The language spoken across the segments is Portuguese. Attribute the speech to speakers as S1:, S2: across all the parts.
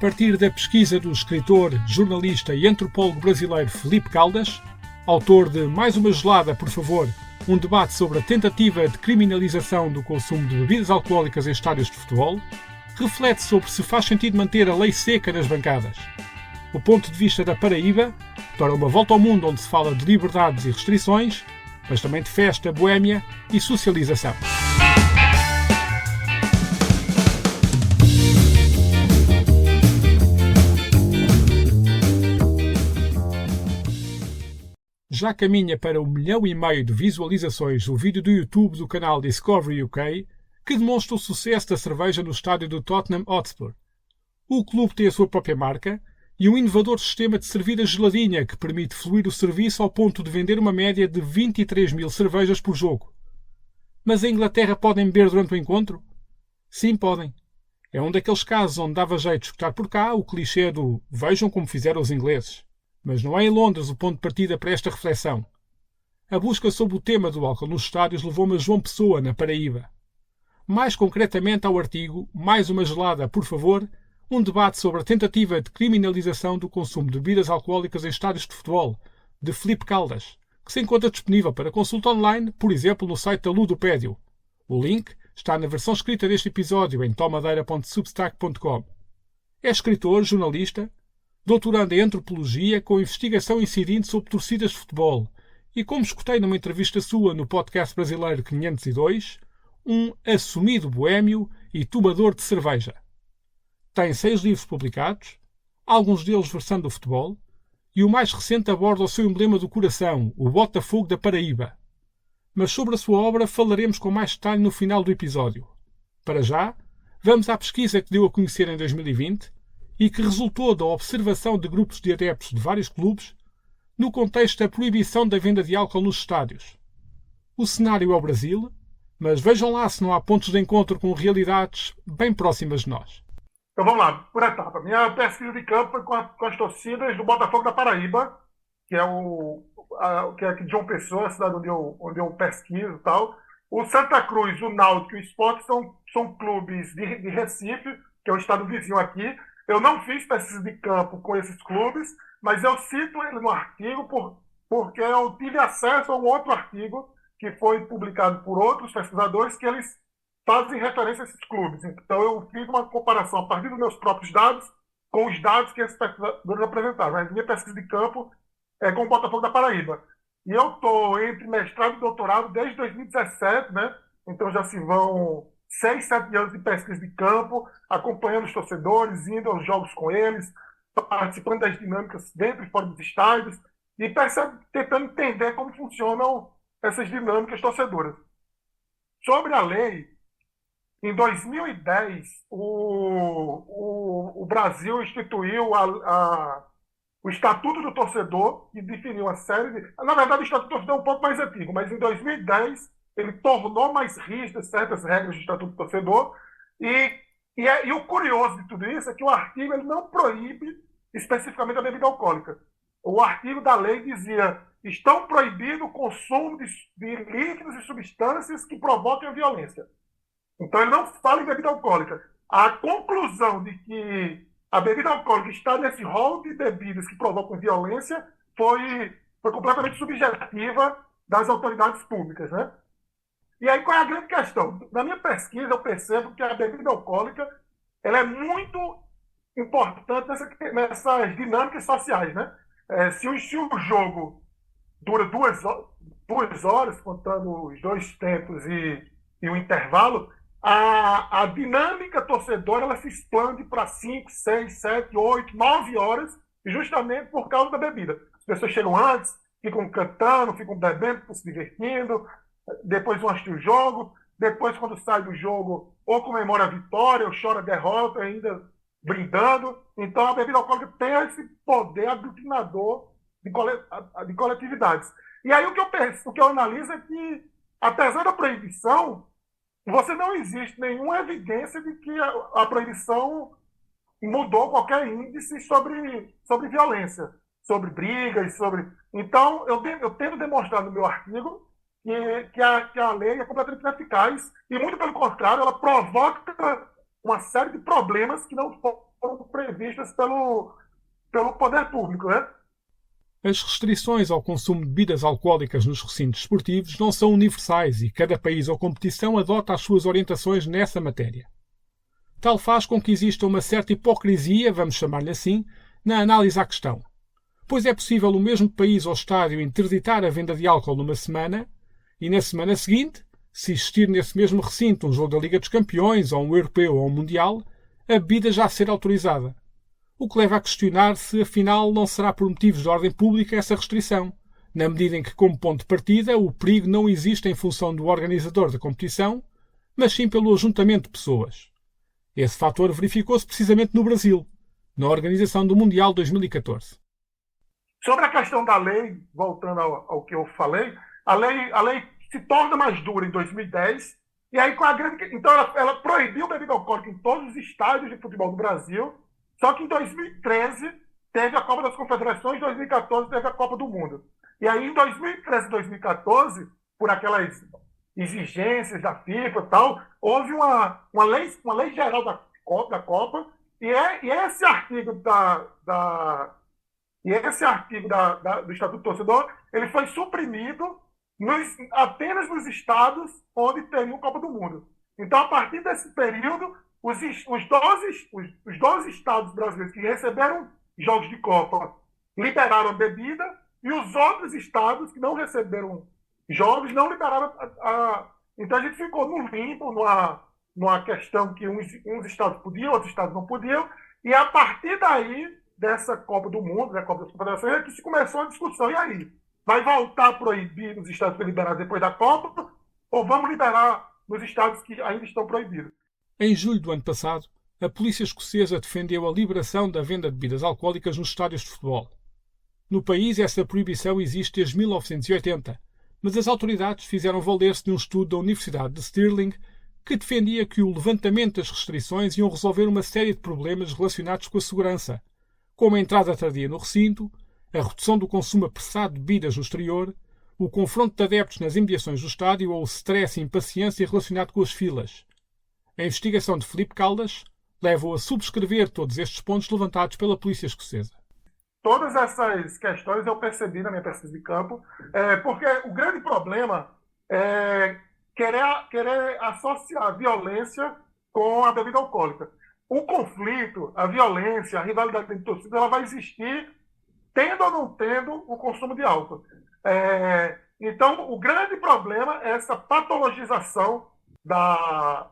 S1: partir da pesquisa do escritor, jornalista e antropólogo brasileiro Felipe Caldas, autor de Mais uma Gelada, por favor, um debate sobre a tentativa de criminalização do consumo de bebidas alcoólicas em estádios de futebol, reflete sobre se faz sentido manter a lei seca nas bancadas. O ponto de vista da Paraíba, para uma volta ao mundo onde se fala de liberdades e restrições, mas também de festa, boémia e socialização. Já caminha para 1,5 milhão de visualizações o vídeo do YouTube do canal Discovery UK, que demonstra o sucesso da cerveja no estádio do Tottenham Hotspur. O clube tem a sua própria marca e um inovador sistema de servir a geladinha que permite fluir o serviço ao ponto de vender uma média de 23 mil cervejas por jogo. Mas em Inglaterra podem beber durante o encontro? Sim, podem. É um daqueles casos onde dava jeito de escutar por cá o clichê do "vejam como fizeram os ingleses". Mas não é em Londres o ponto de partida para esta reflexão. A busca sobre o tema do álcool nos estádios levou-me a João Pessoa, na Paraíba. Mais concretamente ao artigo Mais uma Gelada, por favor, um debate sobre a tentativa de criminalização do consumo de bebidas alcoólicas em estádios de futebol, de Felipe Caldas, que se encontra disponível para consulta online, por exemplo, no site da Ludopédio. O link está na versão escrita deste episódio em tomadeira.substack.com. É escritor, jornalista, doutorando em antropologia com investigação incidente sobre torcidas de futebol e, como escutei numa entrevista sua no podcast brasileiro 502, um assumido boémio e tomador de cerveja. Tem 6 livros publicados, alguns deles versando o futebol, e o mais recente aborda o seu emblema do coração, o Botafogo da Paraíba. Mas sobre a sua obra falaremos com mais detalhe no final do episódio. Para já, vamos à pesquisa que deu a conhecer em 2020 e que resultou da observação de grupos de adeptos de vários clubes no contexto da proibição da venda de álcool nos estádios. O cenário é o Brasil, mas vejam lá se não há pontos de encontro com realidades bem próximas de nós.
S2: Então vamos lá, por etapa. Minha pesquisa de campo foi com as torcidas do Botafogo da Paraíba, que é aqui de João Pessoa, a cidade onde eu pesquiso e tal. O Santa Cruz, o Náutico e o Sport são clubes de Recife, que é o estado vizinho aqui. Eu não fiz pesquisa de campo com esses clubes, mas eu cito ele no artigo porque eu tive acesso a um outro artigo que foi publicado por outros pesquisadores que eles fazem referência a esses clubes. Então eu fiz uma comparação a partir dos meus próprios dados com os dados que esses pesquisadores apresentaram. Mas minha pesquisa de campo é com o Botafogo da Paraíba. E eu estou entre mestrado e doutorado desde 2017, né? Então já se vão 6, 7 anos de pesquisa de campo, acompanhando os torcedores, indo aos jogos com eles, participando das dinâmicas dentro e fora dos estádios, e tentando entender como funcionam essas dinâmicas torcedoras. Sobre a lei, em 2010, o Brasil instituiu o Estatuto do Torcedor, que definiu uma série de... Na verdade, o Estatuto do Torcedor é um pouco mais antigo, mas em 2010 ele tornou mais rígidas certas regras do Estatuto do Torcedor. E o curioso de tudo isso é que o artigo ele não proíbe especificamente a bebida alcoólica. O artigo da lei dizia: estão proibido o consumo de líquidos e substâncias que provoquem a violência. Então ele não fala em bebida alcoólica. A conclusão de que a bebida alcoólica está nesse rol de bebidas que provocam violência foi completamente subjetiva das autoridades públicas, né? E aí, qual é a grande questão? Na minha pesquisa, eu percebo que a bebida alcoólica ela é muito importante nessas dinâmicas sociais, né? Se o jogo dura 2 horas, contando os 2 tempos e o intervalo, a dinâmica torcedora ela se expande para 5, 6, 7, 8, 9 horas, justamente por causa da bebida. As pessoas chegam antes, ficam cantando, ficam bebendo, ficam se divertindo, depois vão assistir o jogo, depois quando sai do jogo ou comemora a vitória, ou chora a derrota, ainda brindando. Então a bebida alcoólica tem esse poder aglutinador de coletividades. E aí o que eu analiso é que, apesar da proibição, você não existe nenhuma evidência de que a proibição mudou qualquer índice sobre violência, sobre brigas, sobre... Então, eu tento demonstrar no meu artigo que a lei é completamente ineficaz e, muito pelo contrário, ela provoca uma série de problemas que não foram previstos pelo poder público, né?
S1: As restrições ao consumo de bebidas alcoólicas nos recintos esportivos não são universais e cada país ou competição adota as suas orientações nessa matéria. Tal faz com que exista uma certa hipocrisia, vamos chamar-lhe assim, na análise à questão. Pois é possível o mesmo país ou estádio interditar a venda de álcool numa semana e na semana seguinte, se existir nesse mesmo recinto um jogo da Liga dos Campeões ou um europeu ou um mundial, a bebida já ser autorizada. O que leva a questionar se afinal não será por motivos de ordem pública essa restrição, na medida em que, como ponto de partida, o perigo não existe em função do organizador da competição, mas sim pelo ajuntamento de pessoas. Esse fator verificou-se precisamente no Brasil, na organização do Mundial 2014.
S2: Sobre a questão da lei, voltando ao que eu falei, a lei se torna mais dura em 2010, e aí com a grande. Então ela proibiu bebida alcoólica em todos os estádios de futebol do Brasil, só que em 2013 teve a Copa das Confederações, em 2014 teve a Copa do Mundo. E aí em 2013 e 2014, por aquelas exigências da FIFA e tal, houve uma lei geral da Copa, e esse artigo do Estatuto do Torcedor, ele foi suprimido apenas nos estados onde teriam Copa do Mundo. Então, a partir desse período, os 12 estados brasileiros que receberam jogos de Copa liberaram a bebida, e os outros estados que não receberam jogos não liberaram Então, a gente ficou no limbo, numa questão que uns estados podiam, outros estados não podiam, e a partir daí, dessa Copa do Mundo, da Copa das Confederações, é que se começou a discussão. E aí? Vai voltar a proibir nos estados que foram liberados depois da Copa, ou vamos liberar nos estados que ainda estão proibidos?
S1: Em julho do ano passado, a polícia escocesa defendeu a liberação da venda de bebidas alcoólicas nos estádios de futebol. No país, essa proibição existe desde 1980, mas as autoridades fizeram valer-se de um estudo da Universidade de Stirling que defendia que o levantamento das restrições iam resolver uma série de problemas relacionados com a segurança, como a entrada tardia no recinto, a redução do consumo apressado de bebidas no exterior, o confronto de adeptos nas imediações do estádio ou o stress e impaciência relacionado com as filas. A investigação de Filipe Caldas leva-o a subscrever todos estes pontos levantados pela polícia escocesa.
S2: Todas essas questões eu percebi na minha pesquisa de campo, porque o grande problema é querer associar a violência com a bebida alcoólica. O conflito, a violência, a rivalidade entre torcidas, ela vai existir tendo ou não tendo o consumo de álcool. Então, o grande problema é essa patologização da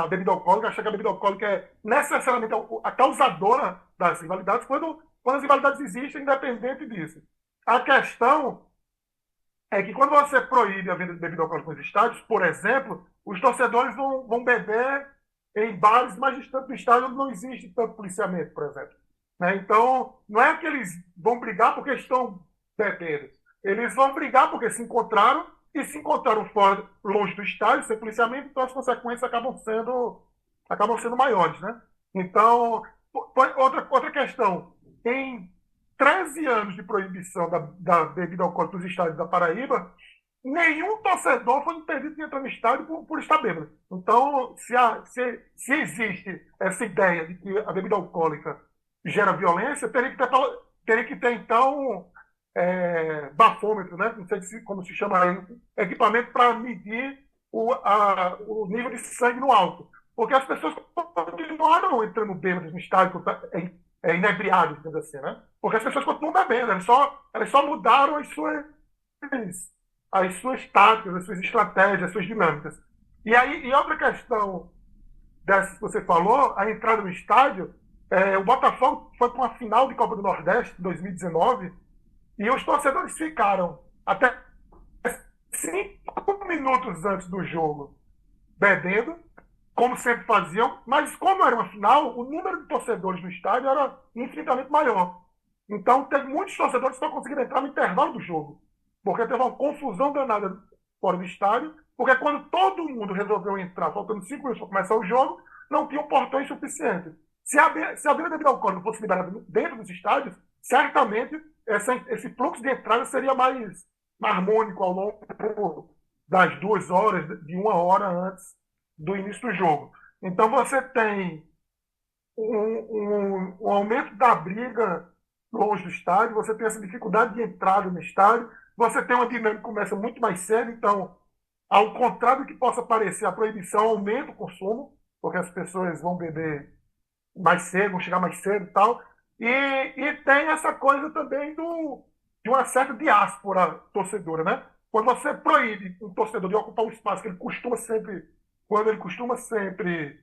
S2: bebida alcoólica, achar que a bebida alcoólica é necessariamente a causadora das rivalidades, quando as rivalidades existem, independente disso. A questão é que quando você proíbe a venda de bebida alcoólica nos estádios, por exemplo, os torcedores vão beber em bares mais distantes do estádio onde não existe tanto policiamento, por exemplo. Então, não é que eles vão brigar porque estão bebendo. Eles vão brigar porque se encontraram fora, longe do estádio, sem policiamento, então as consequências acabam sendo maiores, né? Então, outra questão. Em 13 anos de proibição da bebida alcoólica nos estádios da Paraíba, nenhum torcedor foi impedido de entrar no estádio por estar bêbado. Então, se existe essa ideia de que a bebida alcoólica gera violência, teria que ter então, bafômetro, né? Não sei como se chama aí, equipamento para medir o nível de sangue no álcool. Porque as pessoas continuaram entrando bêbadas no estádio, inebriados, digamos assim, né? Porque as pessoas continuam bebendo, elas só mudaram as suas táticas, as suas estratégias, as suas dinâmicas. E outra questão dessa que você falou, a entrada no estádio, o Botafogo foi para uma final de Copa do Nordeste, em 2019, e os torcedores ficaram até 5 minutos antes do jogo bebendo, como sempre faziam, mas como era uma final, o número de torcedores no estádio era infinitamente maior. Então, teve muitos torcedores que só conseguiram entrar no intervalo do jogo, porque teve uma confusão danada fora do estádio, porque quando todo mundo resolveu entrar, faltando 5 minutos para começar o jogo, não tinham portões suficientes. Se a bebida alcoólica fosse liberada dentro dos estádios, certamente esse fluxo de entrada seria mais harmônico ao longo das 2 horas, de 1 hora antes do início do jogo. Então você tem um aumento da briga longe do estádio, você tem essa dificuldade de entrada no estádio, você tem uma dinâmica que começa muito mais cedo, então, ao contrário do que possa parecer, a proibição aumenta o consumo, porque as pessoas vão beber mais cedo, vão chegar mais cedo e tal. E tem essa coisa também de uma certa diáspora torcedora, né? Quando você proíbe um torcedor de ocupar um espaço que quando ele costuma sempre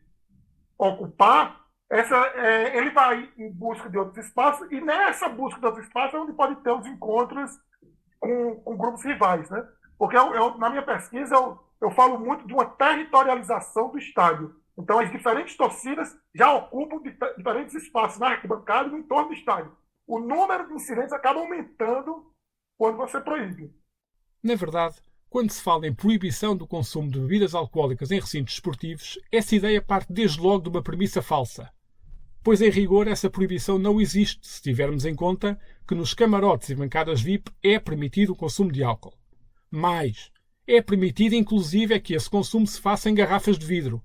S2: ocupar, ele vai em busca de outros espaços, e nessa busca de outros espaços é onde pode ter os encontros com grupos rivais, né? Porque na minha pesquisa eu falo muito de uma territorialização do estádio. Então as diferentes torcidas já ocupam diferentes espaços na arquibancada e no entorno do estádio. O número de incidentes acaba aumentando quando você proíbe.
S1: Na verdade, quando se fala em proibição do consumo de bebidas alcoólicas em recintos esportivos, essa ideia parte desde logo de uma premissa falsa. Pois, em rigor, essa proibição não existe se tivermos em conta que nos camarotes e bancadas VIP é permitido o consumo de álcool. Mais, é permitido inclusive que esse consumo se faça em garrafas de vidro.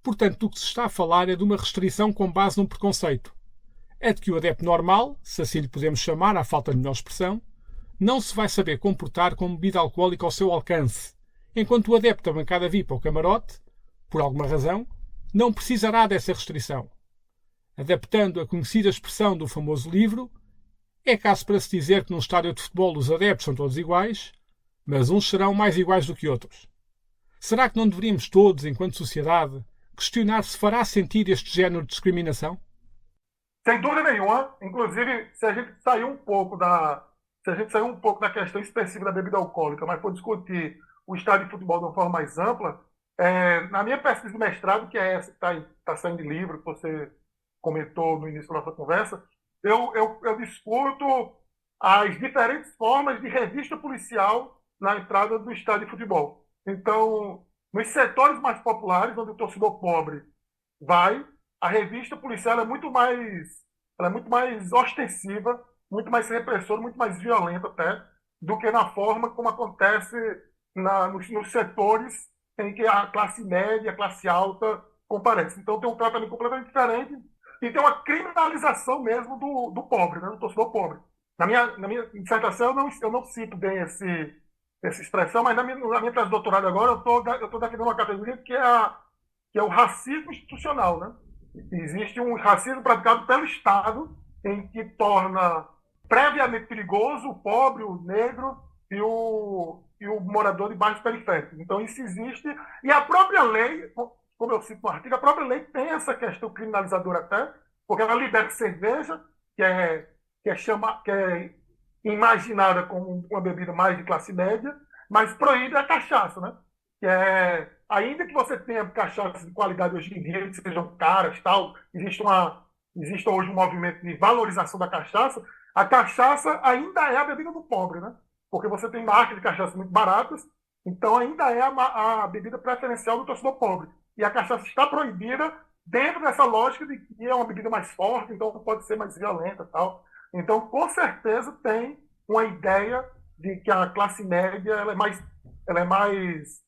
S1: Portanto, do que se está a falar é de uma restrição com base num preconceito. É de que o adepto normal, se assim lhe podemos chamar à falta de melhor expressão, não se vai saber comportar com bebida alcoólica ao seu alcance, enquanto o adepto da bancada VIP ou camarote, por alguma razão, não precisará dessa restrição. Adaptando a conhecida expressão do famoso livro, é caso para se dizer que num estádio de futebol os adeptos são todos iguais, mas uns serão mais iguais do que outros. Será que não deveríamos todos, enquanto sociedade, questionar se fará sentido este género de discriminação?
S2: Sem dúvida nenhuma. Inclusive, se a gente sair um pouco da questão específica da bebida alcoólica, mas for discutir o estádio de futebol de uma forma mais ampla, na minha pesquisa de mestrado, que é essa que está saindo de livro, que você comentou no início da nossa conversa, eu discuto as diferentes formas de revista policial na entrada do estádio de futebol. Então, nos setores mais populares, onde o torcedor pobre vai, a revista policial é muito mais ostensiva, muito mais repressora, muito mais violenta até, do que na forma como acontece nos setores em que a classe média e a classe alta comparecem. Então tem um tratamento completamente diferente e tem uma criminalização mesmo do pobre, né, do torcedor pobre. Na minha dissertação eu não cito bem essa expressão, mas na minha tese de doutorado agora eu estou defendendo uma categoria que é o racismo institucional, né? Existe um racismo praticado pelo Estado em que torna previamente perigoso o pobre, o negro e o morador de bairros periféricos. Então isso existe, e a própria lei, como eu cito no artigo, a própria lei tem essa questão criminalizadora até, porque ela libera cerveja, que é imaginada como uma bebida mais de classe média, mas proíbe a cachaça, né? Ainda que você tenha cachaças de qualidade hoje em dia, que sejam caras, tal, existe hoje um movimento de valorização da cachaça, a cachaça ainda é a bebida do pobre, né? Porque você tem marcas de cachaça muito baratas, então ainda é a bebida preferencial do torcedor pobre. E a cachaça está proibida dentro dessa lógica de que é uma bebida mais forte, então pode ser mais violenta e tal. Então, com certeza, tem uma ideia de que a classe média ela é mais,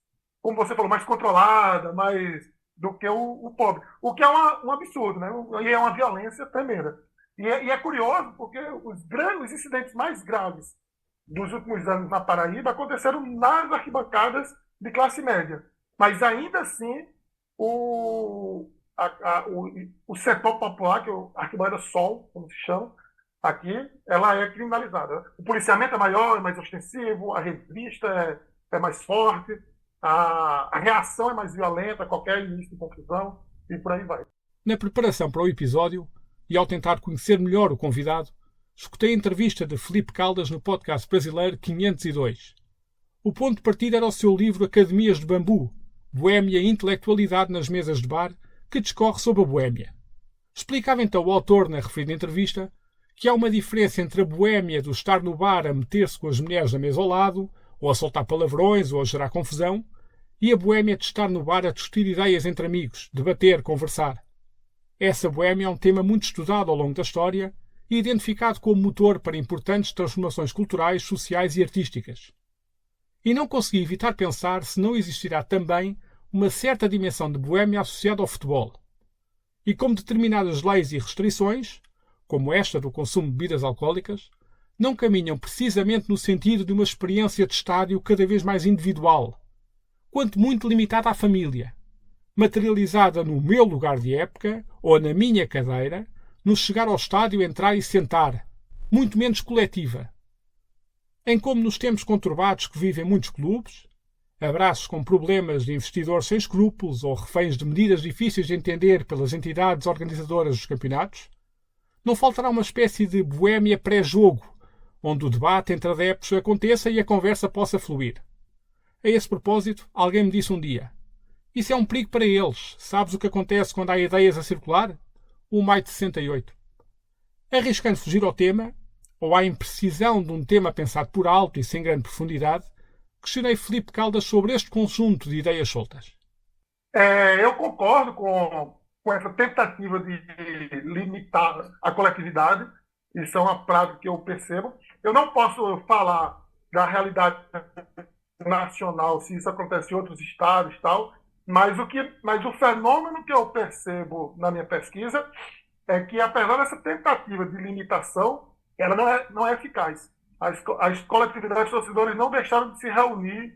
S2: como você falou, mais controlada, mais do que o pobre. O que é um absurdo, né? E é uma violência tremenda. E é curioso, porque os incidentes mais graves dos últimos anos na Paraíba aconteceram nas arquibancadas de classe média. Mas ainda assim, o setor popular, que é a arquibancada Sol, como se chama, aqui, ela é criminalizada. O policiamento é maior, é mais ostensivo, a revista é mais forte, a reação é mais violenta a qualquer início de confusão, e por aí vai.
S1: Na preparação para o episódio, e ao tentar conhecer melhor o convidado, escutei a entrevista de Felipe Caldas no podcast brasileiro 502. O ponto de partida era o seu livro Academias de Bambu, Boémia e Intelectualidade nas Mesas de Bar, que discorre sobre a boémia. Explicava então o autor, na referida entrevista, que há uma diferença entre a boémia do estar no bar a meter-se com as mulheres na mesa ao lado, ou a soltar palavrões, ou a gerar confusão, e a boémia de estar no bar a discutir ideias entre amigos, debater, conversar. Essa boémia é um tema muito estudado ao longo da história e identificado como motor para importantes transformações culturais, sociais e artísticas. E não consegui evitar pensar se não existirá também uma certa dimensão de boémia associada ao futebol. E como determinadas leis e restrições, como esta do consumo de bebidas alcoólicas, não caminham precisamente no sentido de uma experiência de estádio cada vez mais individual, quanto muito limitada à família, materializada no meu lugar de época ou na minha cadeira, no chegar ao estádio, entrar e sentar, muito menos coletiva. Em como nos tempos conturbados que vivem muitos clubes, abraços com problemas de investidores sem escrúpulos ou reféns de medidas difíceis de entender pelas entidades organizadoras dos campeonatos, não faltará uma espécie de boémia pré-jogo, onde o debate entre adeptos aconteça e a conversa possa fluir. A esse propósito, alguém me disse um dia: isso é um perigo para eles. Sabes o que acontece quando há ideias a circular? O maio de 68. Arriscando fugir ao tema, ou à imprecisão de um tema pensado por alto e sem grande profundidade, questionei Filipe Caldas sobre este conjunto de ideias soltas.
S2: Eu concordo com essa tentativa de limitar a coletividade. Isso é uma prática que eu percebo. Eu não posso falar da realidade nacional, se isso acontece em outros estados e tal, mas o fenômeno que eu percebo na minha pesquisa é que, apesar dessa tentativa de limitação, ela não é eficaz. As coletividades de torcedores não deixaram de se reunir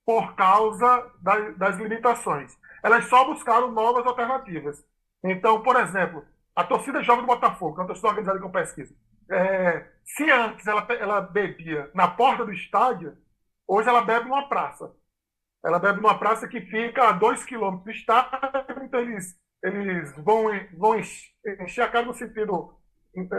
S2: por causa das limitações. Elas só buscaram novas alternativas. Então, por exemplo, a torcida jovem do Botafogo, que é uma torcida organizada com pesquisa, se antes ela bebia na porta do estádio, hoje ela bebe numa praça. Ela bebe numa praça que fica a 2 quilômetros do estádio, então eles vão encher a cara no sentido,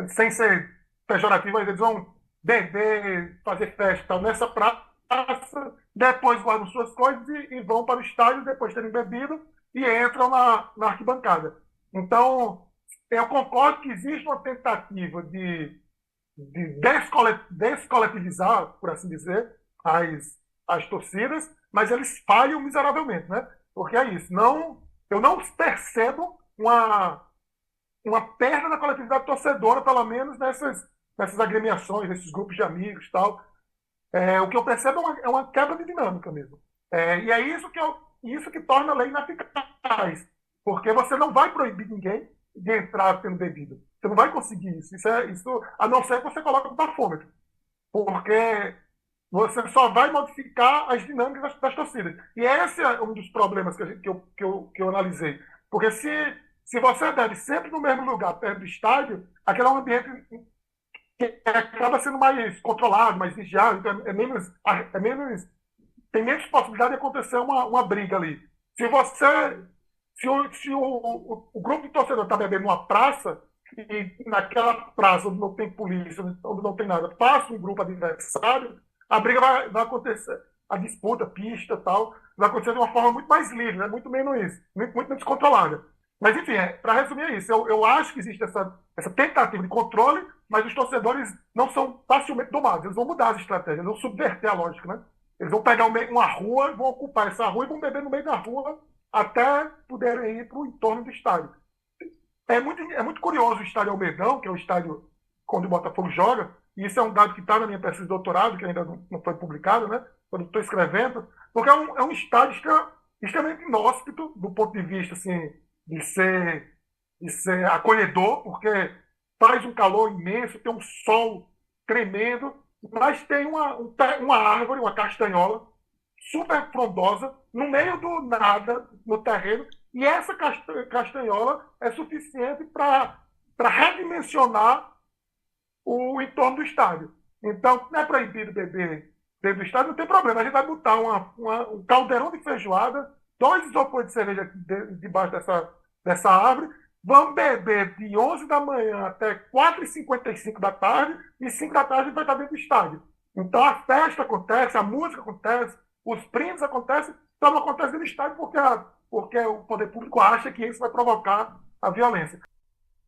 S2: sem ser pejorativo, mas eles vão beber, fazer festa nessa praça, depois guardam suas coisas e vão para o estádio, depois de terem bebido, e entram na arquibancada. Então, eu concordo que existe uma tentativa de descoletivizar, por assim dizer, as torcidas, mas eles falham miseravelmente, né? Porque é isso. Eu não percebo uma perda da coletividade torcedora, pelo menos nessas agremiações, nesses grupos de amigos e tal. O que eu percebo é uma quebra de dinâmica mesmo. E é isso que torna a lei ineficaz. Porque você não vai proibir ninguém de entrar tendo bebido. Você não vai conseguir isso. Isso a não ser que você coloque no bafômetro. Porque você só vai modificar as dinâmicas das torcidas. E esse é um dos problemas que eu analisei. Porque se você deve sempre no mesmo lugar, perto do estádio, aquele é um ambiente que acaba sendo mais controlado, mais vigiado, então tem menos possibilidade de acontecer uma briga ali. Se o grupo de torcedor está bebendo numa praça, e naquela praça onde não tem polícia, onde não tem nada, passa um grupo adversário, a briga vai acontecer, a disputa, pista e tal, vai acontecer de uma forma muito mais livre, né? Muito menos controlada. Mas, enfim, para resumir é isso. Eu acho que existe essa tentativa de controle, mas os torcedores não são facilmente domados. Eles vão mudar as estratégias, eles vão subverter a lógica, né? Eles vão pegar uma rua, vão ocupar essa rua e vão beber no meio da rua até poderem ir para o entorno do estádio. É muito curioso o estádio Almedão, que é o estádio onde o Botafogo joga, e isso é um dado que está na minha pesquisa de doutorado, que ainda não foi publicado, né? Quando estou escrevendo, porque é um estádio extremamente inóspito do ponto de vista assim, de ser acolhedor, porque faz um calor imenso, tem um sol tremendo, mas tem uma árvore, uma castanhola, super frondosa, no meio do nada, no terreno, e essa castanhola é suficiente para redimensionar o entorno do estádio. Então, não é proibido beber dentro do estádio, não tem problema. A gente vai botar um caldeirão de feijoada, 2 isopores de cerveja debaixo dessa árvore, vamos beber de 11 da manhã até 4h55 da tarde, e 5 da tarde a gente vai estar dentro do estádio. Então, a festa acontece, a música acontece, os brindes acontecem, só não acontece dentro do estádio porque o poder público acha que isso vai provocar a violência.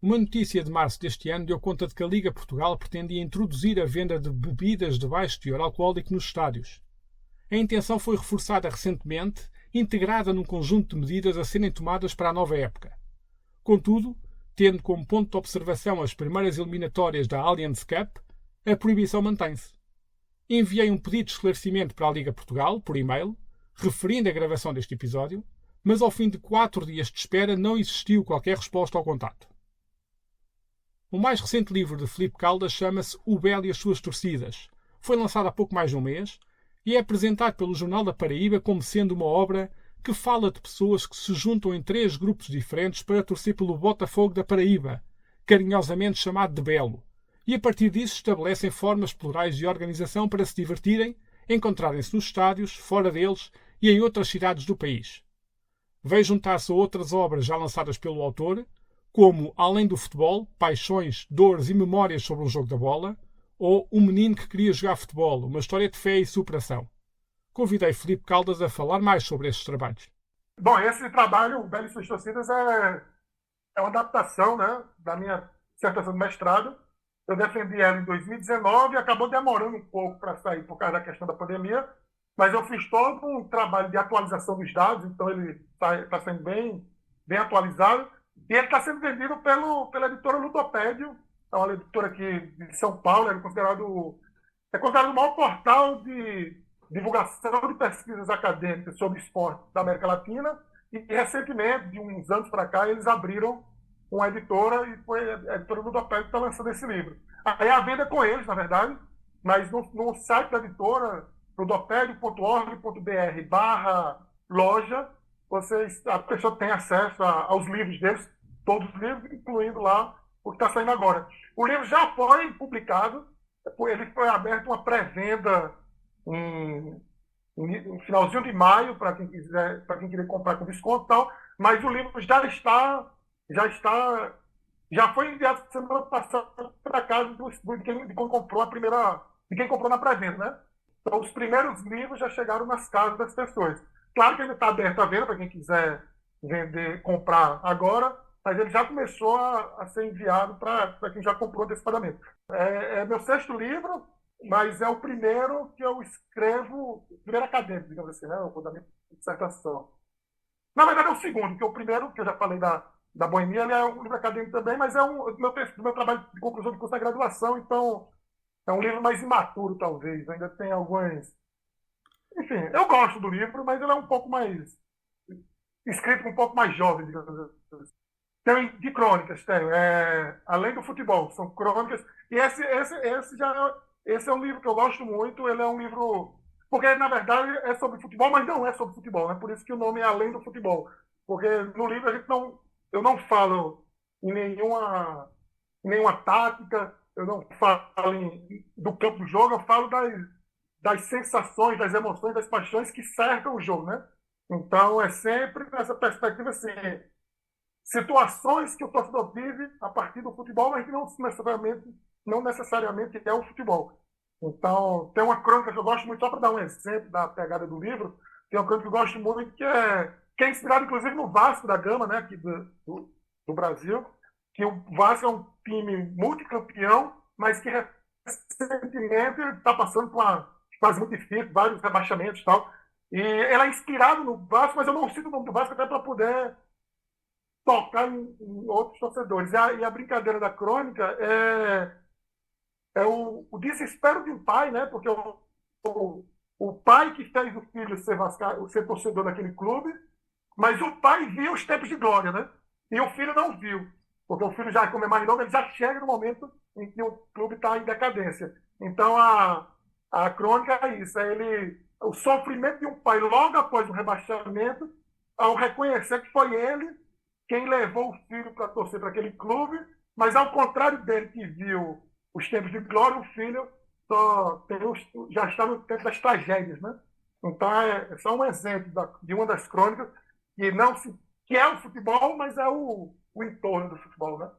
S1: Uma notícia de março deste ano deu conta de que a Liga Portugal pretendia introduzir a venda de bebidas de baixo teor alcoólico nos estádios. A intenção foi reforçada recentemente, integrada num conjunto de medidas a serem tomadas para a nova época. Contudo, tendo como ponto de observação as primeiras eliminatórias da Allianz Cup, a proibição mantém-se. Enviei um pedido de esclarecimento para a Liga Portugal, por e-mail, referindo a gravação deste episódio, mas ao fim de 4 dias de espera não existiu qualquer resposta ao contacto. O mais recente livro de Filipe Caldas chama-se O Belo e as Suas Torcidas. Foi lançado há pouco mais de um mês e é apresentado pelo Jornal da Paraíba como sendo uma obra que fala de pessoas que se juntam em 3 grupos diferentes para torcer pelo Botafogo da Paraíba, carinhosamente chamado de Belo, e a partir disso estabelecem formas plurais de organização para se divertirem, encontrarem-se nos estádios, fora deles e em outras cidades do país. Veio juntar-se a outras obras já lançadas pelo autor, como Além do Futebol, Paixões, Dores e Memórias sobre um Jogo da Bola, ou Um Menino que Queria Jogar Futebol, uma história de fé e superação. Convidei Filipe Caldas a falar mais sobre estes trabalhos.
S2: Bom, esse trabalho, O Belo e Suas Torcidas, é uma adaptação, né, da minha dissertação de mestrado. Eu defendi ela em 2019 e acabou demorando um pouco para sair por causa da questão da pandemia, mas eu fiz todo um trabalho de atualização dos dados, então ele está sendo bem atualizado. E ele está sendo vendido pela editora Ludopédio, é uma editora aqui de São Paulo, é considerado o maior portal de divulgação de pesquisas acadêmicas sobre esporte da América Latina. E recentemente, de uns anos para cá, eles abriram uma editora e foi a editora Ludopédio que está lançando esse livro. Aí a venda é com eles, na verdade, mas no site da editora, ludopédio.org.br/loja, a pessoa tem acesso aos livros deles, todos os livros, incluindo lá o que está saindo agora. O livro já foi publicado, ele foi aberto uma pré-venda no finalzinho de maio, para quem querer comprar com desconto e tal, mas o livro já foi enviado semana passada para casa de quem comprou de quem comprou na pré-venda, né? Então, os primeiros livros já chegaram nas casas das pessoas. Claro que ele está aberto à venda para quem quiser comprar agora, mas ele já começou a ser enviado para quem já comprou antecipadamente. É meu 6º livro, mas é o primeiro que eu escrevo, primeiro acadêmico, digamos assim, né? Da minha dissertação. Na verdade, é o segundo, que é o primeiro, que eu já falei da Boemia, ele é um livro acadêmico também, mas é do meu trabalho de conclusão de curso da graduação, então é um livro mais imaturo, talvez. Ainda tem algumas... Enfim, eu gosto do livro, mas ele é um pouco mais... escrito um pouco mais jovem, digamos assim. Tem de crônicas, Além do Futebol, são crônicas. E esse é um livro que eu gosto muito. Ele é um livro... Porque, na verdade, é sobre futebol, mas não é sobre futebol. É por isso que o nome é Além do Futebol. Porque no livro eu não falo em nenhuma tática, eu não falo do campo do jogo, eu falo das sensações, das emoções, das paixões que cercam o jogo, né? Então, é sempre nessa perspectiva assim, situações que o torcedor vive a partir do futebol, mas que não necessariamente é o futebol. Então, tem uma crônica que eu gosto muito, só para dar um exemplo da pegada do livro, tem uma crônica que eu gosto muito, que é inspirada, inclusive, no Vasco da Gama, né, aqui do Brasil, que o Vasco é um time multicampeão, mas que recentemente está passando por uma fase muito difícil, vários rebaixamentos e tal. E ela é inspirada no Vasco, mas eu não cito o nome do Vasco até para poder tocar em outros torcedores. E a brincadeira da crônica é o desespero de um pai, né? Porque o pai que fez o filho ser torcedor daquele clube, mas o pai viu os tempos de glória, né? E o filho não viu. Porque o filho, já como é mais novo, ele já chega no momento em que o clube está em decadência. Então, a crônica é isso. O sofrimento de um pai logo após o rebaixamento, ao reconhecer que foi ele quem levou o filho para torcer para aquele clube, mas ao contrário dele, que viu os tempos de glória, o filho já está no tempo das tragédias, né? Então, é só um exemplo de uma das crônicas que é o futebol, mas é o entorno do futebol, né?